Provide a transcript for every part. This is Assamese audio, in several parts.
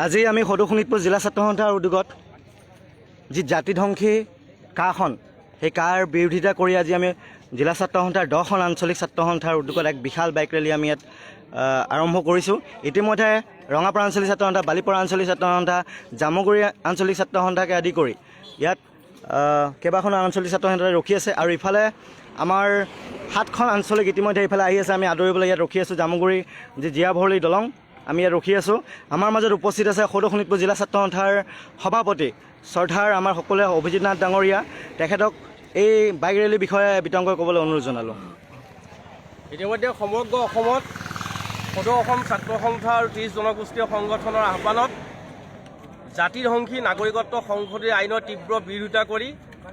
আজি আমি সদৌ শোণিতপুৰ জিলা ছাত্ৰ সন্থাৰ উদ্যোগত যি জাতিধ্বংসী কাখন সেই কাৰ বিৰোধিতা কৰি আজি আমি জিলা ছাত্ৰ সন্থাৰ 10খন আঞ্চলিক ছাত্ৰ সন্থাৰ উদ্যোগত এক বিশাল বাইক ৰেলী আমি ইয়াত আৰম্ভ কৰিছোঁ। ইতিমধ্যে ৰঙাপাৰা আঞ্চলিক ছাত্ৰ সন্থা, বালিপৰা আঞ্চলিক ছাত্ৰ সন্থা, জামুগুৰি আঞ্চলিক ছাত্ৰ সন্থাকে আদি কৰি ইয়াত কেইবাখনো আঞ্চলিক ছাত্ৰ সন্থা ৰখি আছে আৰু ইফালে আমাৰ 7খন আঞ্চলিক ইতিমধ্যে ইফালে আহি আছে। আমি আদৰিবলৈ ইয়াত ৰখি আছোঁ। জামুগুৰি যি জীয়া ভৰলী দলং আমি ইয়াত ৰখি আছোঁ। আমাৰ মাজত উপস্থিত আছে সদৌ শোণিতপুৰ জিলা ছাত্ৰ সন্থাৰ সভাপতি শ্ৰদ্ধাৰ আমাৰ সকলোৱে অভিজিত নাথ ডাঙৰীয়া। তেখেতক এই বাইক ৰেলীৰ বিষয়ে বিতংকৈ ক'বলৈ অনুৰোধ জনালোঁ। ইতিমধ্যে সমগ্ৰ অসমত সদৌ অসম ছাত্ৰ সন্থা আৰু 30 জনগোষ্ঠীয় সংগঠনৰ আহ্বানত জাতিধ্বংসী নাগৰিকত্ব সংশোধনী আইনৰ তীব্ৰ বিৰোধিতা কৰি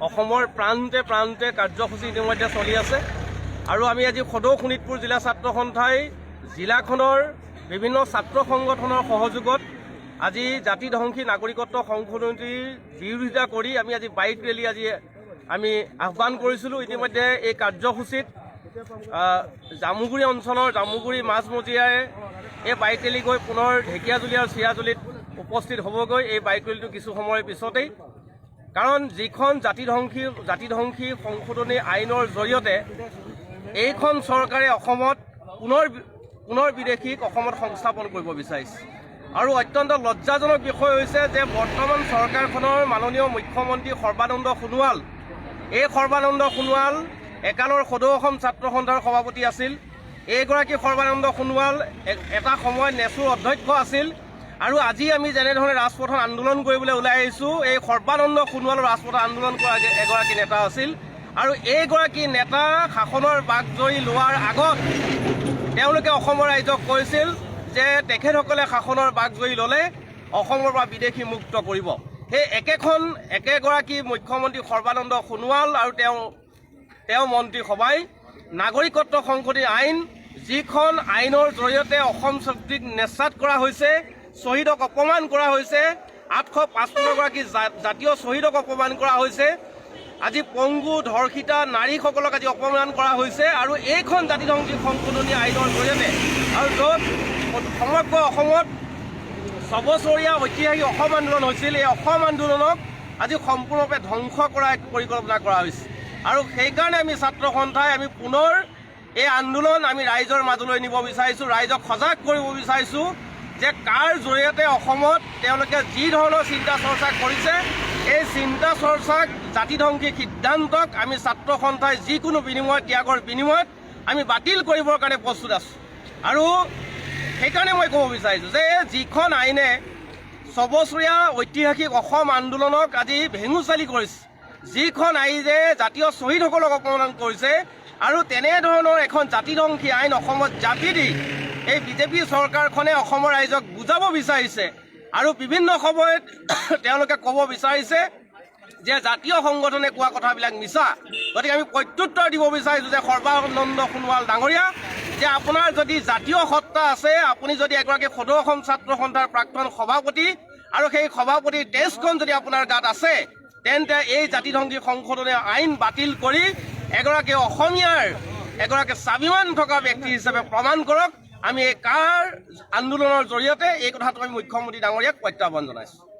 অসমৰ প্ৰান্তে প্ৰান্তে কাৰ্যসূচী ইতিমধ্যে চলি আছে। আৰু আমি আজি সদৌ শোণিতপুৰ জিলা ছাত্ৰ সন্থাই জিলাখনৰ বিভিন্ন ছাত্ৰ সংগঠনৰ সহযোগত আজি জাতিধ্বংসী নাগৰিকত্ব সংশোধনীৰ বিৰোধিতা কৰি আমি আজি বাইক ৰেলী আমি আহ্বান কৰিছিলোঁ। ইতিমধ্যে এই কাৰ্যসূচীত জামুগুৰি অঞ্চলৰ জামুগুৰি মাজমজিয়াই এই বাইক ৰেলী গৈ পুনৰ ঢেকীয়াজুলি আৰু চিৰাজুলিত উপস্থিত হ'বগৈ এই বাইক ৰেলীটো কিছু সময়ৰ পিছতেই। কাৰণ যিখন জাতিধ্বংসী সংশোধনী আইনৰ জৰিয়তে এইখন চৰকাৰে অসমত পুনৰ বিদেশীক অসমত সংস্থাপন কৰিব বিচাৰিছে। আৰু অত্যন্ত লজ্জাজনক বিষয় হৈছে যে বৰ্তমান চৰকাৰখনৰ মাননীয় মুখ্যমন্ত্ৰী সৰ্বানন্দ সোণোৱাল, এই সৰ্বানন্দ সোণোৱাল একালৰ সদৌ অসম ছাত্ৰ সন্থাৰ সভাপতি আছিল। এইগৰাকী সৰ্বানন্দ সোণোৱাল এটা সময়ত নেচুৰ অধ্যক্ষ আছিল। আৰু আজি আমি যেনেধৰণে ৰাজপথত আন্দোলন কৰিবলৈ ওলাই আহিছোঁ, এই সৰ্বানন্দ সোণোৱালৰ ৰাজপথত আন্দোলন কৰা এগৰাকী নেতা আছিল। আৰু এইগৰাকী নেতা শাসনৰ বাকজৰী লোৱাৰ আগত তেওঁলোকে অসমৰ ৰাইজক কৈছিল যে তেখেতসকলে শাসনৰ বাকজৰী ল'লে অসমৰ পৰা বিদেশী মুক্ত কৰিব। সেই একেগৰাকী মুখ্যমন্ত্ৰী সৰ্বানন্দ সোণোৱাল আৰু তেওঁ মন্ত্ৰীসভাই নাগৰিকত্ব সংশোধনী আইন, যিখন আইনৰ জৰিয়তে অসম চুক্তিক নেচাত কৰা হৈছে, শ্বহীদক অপমান কৰা হৈছে, 855গৰাকী জাতীয় শ্বহীদক অপমান কৰা হৈছে, আজি পংগু ধৰ্ষিতা নাৰীসকলক আজি অপমান কৰা হৈছে। আৰু এইখন জাতিধ্বংসী সংশোধনী আইনৰ জৰিয়তে আৰু য'ত সমগ্ৰ অসমত 6 বছৰীয়া ঐতিহাসিক অসম আন্দোলন হৈছিল, এই অসম আন্দোলনক আজি সম্পূৰ্ণৰূপে ধ্বংস কৰাৰ পৰিকল্পনা কৰা হৈছে। আৰু সেইকাৰণে আমি ছাত্ৰ সন্থাই আমি পুনৰ এই আন্দোলন আমি ৰাইজৰ মাজলৈ নিব বিচাৰিছোঁ, ৰাইজক সজাগ কৰিব বিচাৰিছোঁ যে কাৰ জৰিয়তে অসমত তেওঁলোকে যি ধৰণৰ চিন্তা চৰ্চা কৰিছে, এই চিন্তা চৰ্চাক জাতিধ্বংসী সিদ্ধান্তক আমি ছাত্ৰ সন্থাই যিকোনো ত্যাগৰ বিনিময়ত আমি বাতিল কৰিবৰ কাৰণে প্ৰস্তুত আছোঁ। আৰু সেইকাৰণে মই ক'ব বিচাৰিছোঁ যে যিখন আইনে 6 বছৰীয়া ঐতিহাসিক অসম আন্দোলনক আজি ভেঙুচালি কৰিছে, যিখন আইনে জাতীয় শ্বহীদসকলক অপমান কৰিছে, আৰু তেনেধৰণৰ এখন জাতিধ্বংসী আইন অসমত জাপি দি এই বিজেপি চৰকাৰখনে অসমৰ ৰাইজক বুজাব বিচাৰিছে। আৰু বিভিন্ন সময়ত তেওঁলোকে ক'ব বিচাৰিছে যে জাতীয় সংগঠনে কোৱা কথাবিলাক মিছা। গতিকে আমি প্ৰত্যুত্তৰ দিব বিচাৰিছোঁ যে সৰ্বানন্দ সোণোৱাল ডাঙৰীয়া, যে আপোনাৰ যদি জাতীয় সত্তা আছে, আপুনি যদি এগৰাকী সদৌ অসম ছাত্ৰ সন্থাৰ প্ৰাক্তন সভাপতি আৰু সেই সভাপতিৰ তেজখন যদি আপোনাৰ গাত আছে, তেন্তে এই জাতিধ্বংসী সংশোধনী আইন বাতিল কৰি এগৰাকী অসমীয়াৰ এগৰাকী স্বাভিমান থকা ব্যক্তি হিচাপে প্ৰমাণ কৰক। আমি এই কাৰ আন্দোলনৰ জৰিয়তে এই কথাটো আমি মুখ্যমন্ত্ৰী ডাঙৰীয়াক প্ৰত্যাহ্বান জনাইছোঁ।